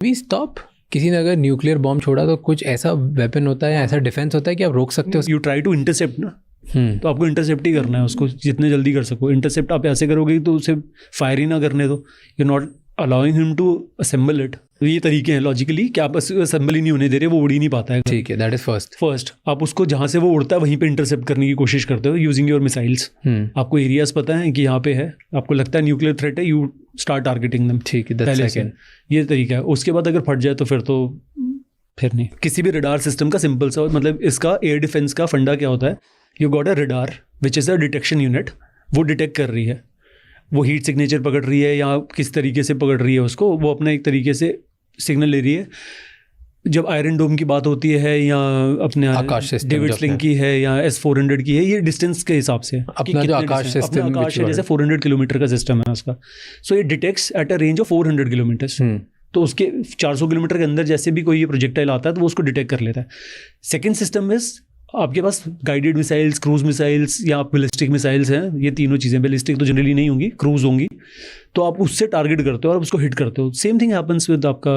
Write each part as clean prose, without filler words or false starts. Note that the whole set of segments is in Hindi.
वी स्टॉप, किसी ने अगर न्यूक्लियर बॉम्ब छोड़ा तो कुछ ऐसा वेपन होता है, ऐसा डिफेंस होता है कि आप रोक सकते हो? यू ट्राई टू इंटरसेप्ट ना, तो आपको इंटरसेप्ट ही करना है उसको जितने जल्दी कर सको। इंटरसेप्ट आप ऐसे करोगे तो उसे फायर ही ना करने दो, you not allowing him to assemble it. तो ये तरीके हैं लॉजिकली कि आप असेंबल ही नहीं होने दे रहे, वो उड़ ही नहीं पाता है। ठीक है, दैट इज फर्स्ट। आप उसको जहाँ से वो उड़ता है वहीं पे इंटरसेप्ट करने की कोशिश करते हो यूजिंग योर मिसाइल्स। आपको एरियाज पता है कि यहाँ पे है, आपको लगता है न्यूक्लियर थ्रेट है, यू स्टार्ट टारगेटिंग देम। ठीक है, पहले से ये तरीका है। उसके बाद अगर फट जाए तो फिर नहीं। किसी भी रडार सिस्टम का सिंपल सा, मतलब इसका एयर डिफेंस का फंडा क्या होता है, you got a radar which is a detection unit. वो डिटेक्ट कर रही है, वो हीट सिग्नेचर पकड़ रही है या किस तरीके से पकड़ रही है उसको, वो अपना एक तरीके से सिग्नल ले रही है। जब आयरन डोम की बात होती है या अपने आकाश सिस्टम, डेविड स्लिंग की है या S-400 की है, ये डिस्टेंस के हिसाब से अपना जो आकाश सिस्टम, अपना आकाश है जैसे 400 किलोमीटर का सिस्टम है उसका। सो ये detects at a range of 400 kilometres. तो उसके 400 किलोमीटर के अंदर जैसे भी कोई ये प्रोजेक्टाइल आता है तो वो उसको डिटेक्ट कर लेता है। सेकेंड सिस्टम इज आपके पास गाइडेड मिसाइल्स, क्रूज मिसाइल्स या बैलिस्टिक मिसाइल्स हैं। ये तीनों चीज़ें, बैलिस्टिक तो जनरली नहीं होंगी, क्रूज होंगी। तो आप उससे टारगेट करते हो और उसको हिट करते हो। सेम थिंग हैपेंस विद आपका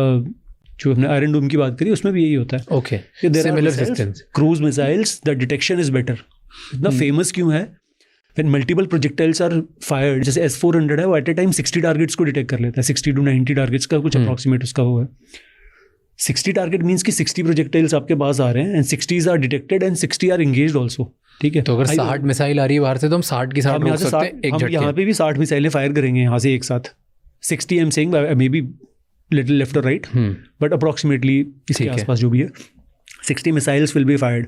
जो हमने आयरन डोम की बात करी, उसमें भी यही होता है। Okay, similar systems, cruise missiles, the detection is better. इतना फेमस क्यों है? When multiple projectiles are fired, जैसे S-400 है, वो एट ए टाइम 60 टारगेट्स को डिटेक्ट कर लेता है। 60 to 90 टारगेट्स का कुछ अप्रॉक्सीमेट उसका वो है। 60 टारगेट मीन्स कि 60 प्रोजेक्टाइल्स आपके पास आ रहे हैं and 60s are detected and 60 are engaged also. ठीक है, तो अगर 60 मिसाइल आ रही है बाहर से तो हम 60 की 60 रोक सकते हैं एक झटके। यहाँ पे भी 60 मिसाइलें फायर करेंगे यहाँ से एक साथ। 60 I am saying, may be little left और राइट, बट अप्रॉक्सीमेटली इसके आसपास जो भी है 60 मिसाइल्स विल बी फायर्ड।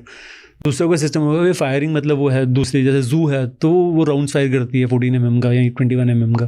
दूसरा कोई सिस्टम होगा फायरिंग, मतलब वो है दूसरी, जैसे जू है तो वो राउंड्स फायर करती है 14 mm का या 21 mm का।